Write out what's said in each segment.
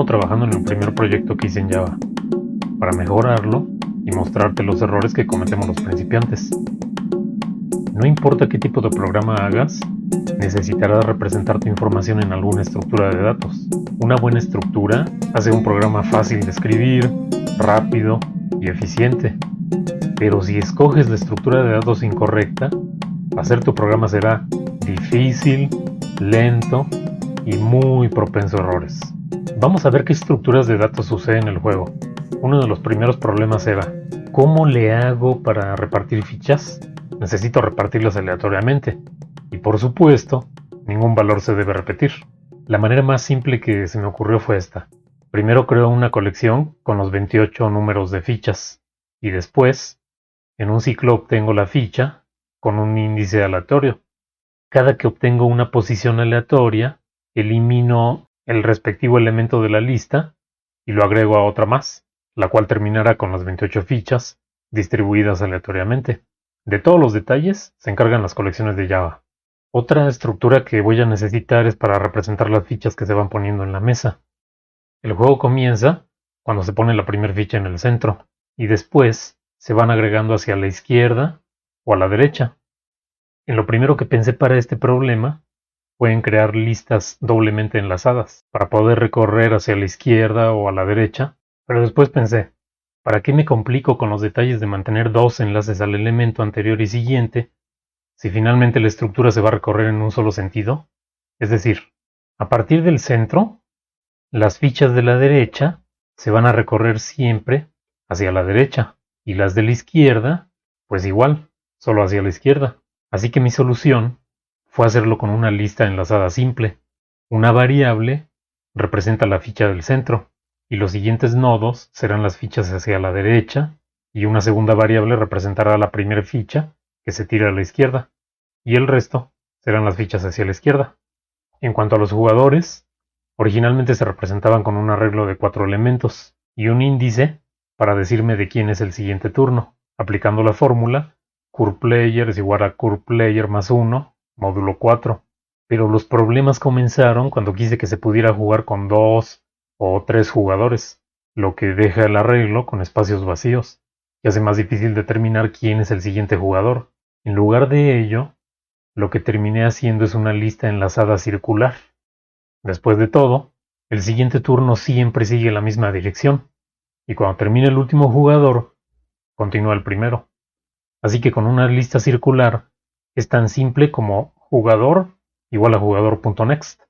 Continúo trabajando en el primer proyecto que hice en Java, para mejorarlo y mostrarte los errores que cometemos los principiantes. No importa qué tipo de programa hagas, necesitarás representar tu información en alguna estructura de datos. Una buena estructura hace un programa fácil de escribir, rápido y eficiente. Pero si escoges la estructura de datos incorrecta, hacer tu programa será difícil, lento y muy propenso a errores. Vamos a ver qué estructuras de datos suceden en el juego. Uno de los primeros problemas era, ¿cómo le hago para repartir fichas? Necesito repartirlas aleatoriamente. Y por supuesto, ningún valor se debe repetir. La manera más simple que se me ocurrió fue esta. Primero creo una colección con los 28 números de fichas. Y después, en un ciclo obtengo la ficha con un índice aleatorio. Cada que obtengo una posición aleatoria, elimino el respectivo elemento de la lista y lo agrego a otra más, la cual terminará con las 28 fichas distribuidas aleatoriamente. De todos los detalles se encargan las colecciones de Java. Otra estructura que voy a necesitar es para representar las fichas que se van poniendo en la mesa. El juego comienza cuando se pone la primera ficha en el centro y después se van agregando hacia la izquierda o a la derecha. En lo primero que pensé para este problema fue en crear listas doblemente enlazadas para poder recorrer hacia la izquierda o a la derecha, pero después pensé, ¿para qué me complico con los detalles de mantener dos enlaces al elemento anterior y siguiente si finalmente la estructura se va a recorrer en un solo sentido? Es decir, a partir del centro, las fichas de la derecha se van a recorrer siempre hacia la derecha y las de la izquierda, pues igual, solo hacia la izquierda. Así que mi solución fue hacerlo con una lista enlazada simple. Una variable representa la ficha del centro y los siguientes nodos serán las fichas hacia la derecha y una segunda variable representará la primera ficha que se tira a la izquierda y el resto serán las fichas hacia la izquierda. En cuanto a los jugadores, originalmente se representaban con un arreglo de 4 elementos y un índice para decirme de quién es el siguiente turno, aplicando la fórmula curvePlayer es igual a curvePlayer más 1, módulo 4. Pero los problemas comenzaron cuando quise que se pudiera jugar con 2 o 3 jugadores, lo que deja el arreglo con espacios vacíos, y hace más difícil determinar quién es el siguiente jugador. En lugar de ello, lo que terminé haciendo es una lista enlazada circular. Después de todo, el siguiente turno siempre sigue la misma dirección, y cuando termine el último jugador, continúa el primero. Así que con una lista circular es tan simple como jugador igual a jugador.next.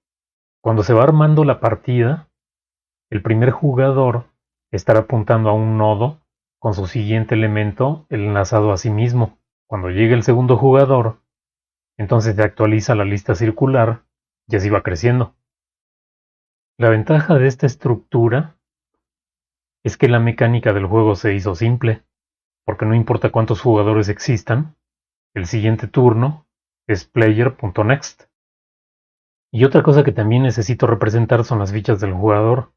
Cuando se va armando la partida, el primer jugador estará apuntando a un nodo con su siguiente elemento enlazado a sí mismo. Cuando llegue el segundo jugador, entonces se actualiza la lista circular y así va creciendo. La ventaja de esta estructura es que la mecánica del juego se hizo simple, porque no importa cuántos jugadores existan, el siguiente turno es player.next. Y otra cosa que también necesito representar son las fichas del jugador,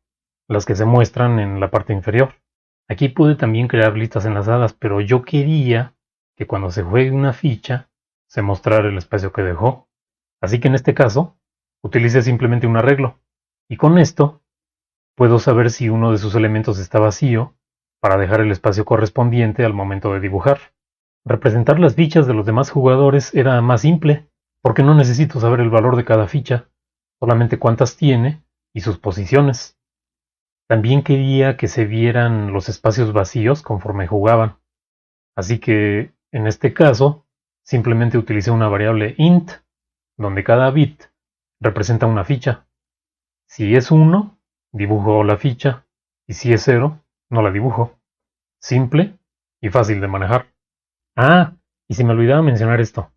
las que se muestran en la parte inferior. Aquí pude también crear listas enlazadas, pero yo quería que cuando se juegue una ficha se mostrara el espacio que dejó. Así que en este caso, utilicé simplemente un arreglo. Y con esto, puedo saber si uno de sus elementos está vacío para dejar el espacio correspondiente al momento de dibujar. Representar las fichas de los demás jugadores era más simple, porque no necesito saber el valor de cada ficha, solamente cuántas tiene y sus posiciones. También quería que se vieran los espacios vacíos conforme jugaban, así que en este caso simplemente utilicé una variable int, donde cada bit representa una ficha. Si es 1, dibujo la ficha, y si es 0, no la dibujo. Simple y fácil de manejar. Ah, y se me olvidaba mencionar esto.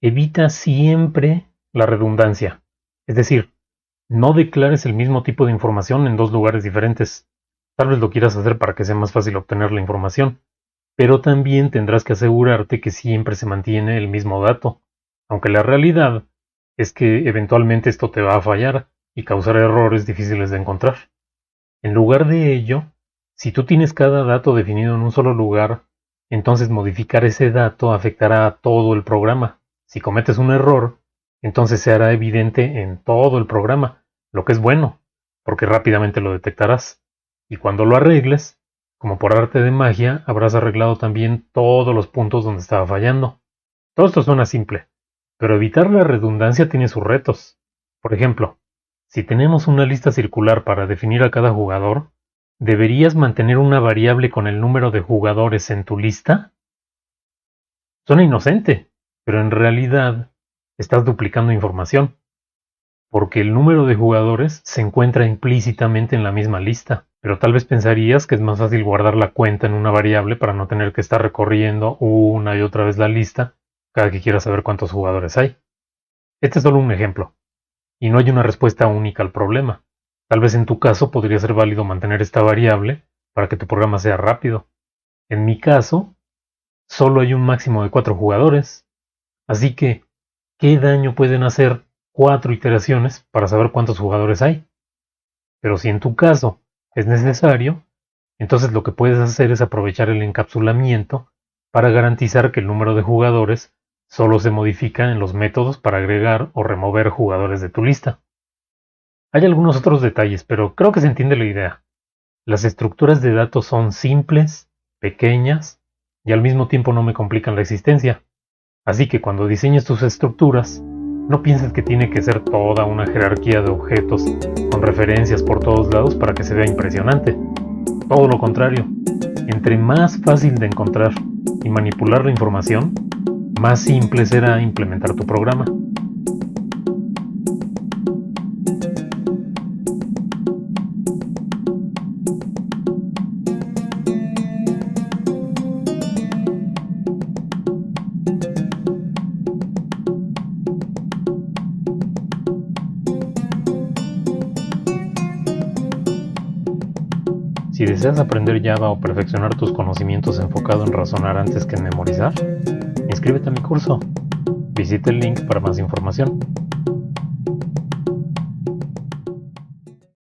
Evita siempre la redundancia. Es decir, no declares el mismo tipo de información en dos lugares diferentes. Tal vez lo quieras hacer para que sea más fácil obtener la información, pero también tendrás que asegurarte que siempre se mantiene el mismo dato, aunque la realidad es que eventualmente esto te va a fallar y causar errores difíciles de encontrar. En lugar de ello, si tú tienes cada dato definido en un solo lugar, entonces modificar ese dato afectará a todo el programa. Si cometes un error, entonces se hará evidente en todo el programa, lo que es bueno, porque rápidamente lo detectarás. Y cuando lo arregles, como por arte de magia, habrás arreglado también todos los puntos donde estaba fallando. Todo esto suena simple, pero evitar la redundancia tiene sus retos. Por ejemplo, si tenemos una lista circular para definir a cada jugador, ¿deberías mantener una variable con el número de jugadores en tu lista? Suena inocente, pero en realidad estás duplicando información, porque el número de jugadores se encuentra implícitamente en la misma lista, pero tal vez pensarías que es más fácil guardar la cuenta en una variable para no tener que estar recorriendo una y otra vez la lista cada que quieras saber cuántos jugadores hay. Este es solo un ejemplo, y no hay una respuesta única al problema. Tal vez en tu caso podría ser válido mantener esta variable para que tu programa sea rápido. En mi caso, solo hay un máximo de 4 jugadores, así que, ¿qué daño pueden hacer 4 iteraciones para saber cuántos jugadores hay? Pero si en tu caso es necesario, entonces lo que puedes hacer es aprovechar el encapsulamiento para garantizar que el número de jugadores solo se modifica en los métodos para agregar o remover jugadores de tu lista. Hay algunos otros detalles, pero creo que se entiende la idea. Las estructuras de datos son simples, pequeñas y al mismo tiempo no me complican la existencia. Así que cuando diseñes tus estructuras, no pienses que tiene que ser toda una jerarquía de objetos con referencias por todos lados para que se vea impresionante. Todo lo contrario, entre más fácil de encontrar y manipular la información, más simple será implementar tu programa. Si deseas aprender Java o perfeccionar tus conocimientos enfocado en razonar antes que en memorizar, inscríbete a mi curso. Visita el link para más información.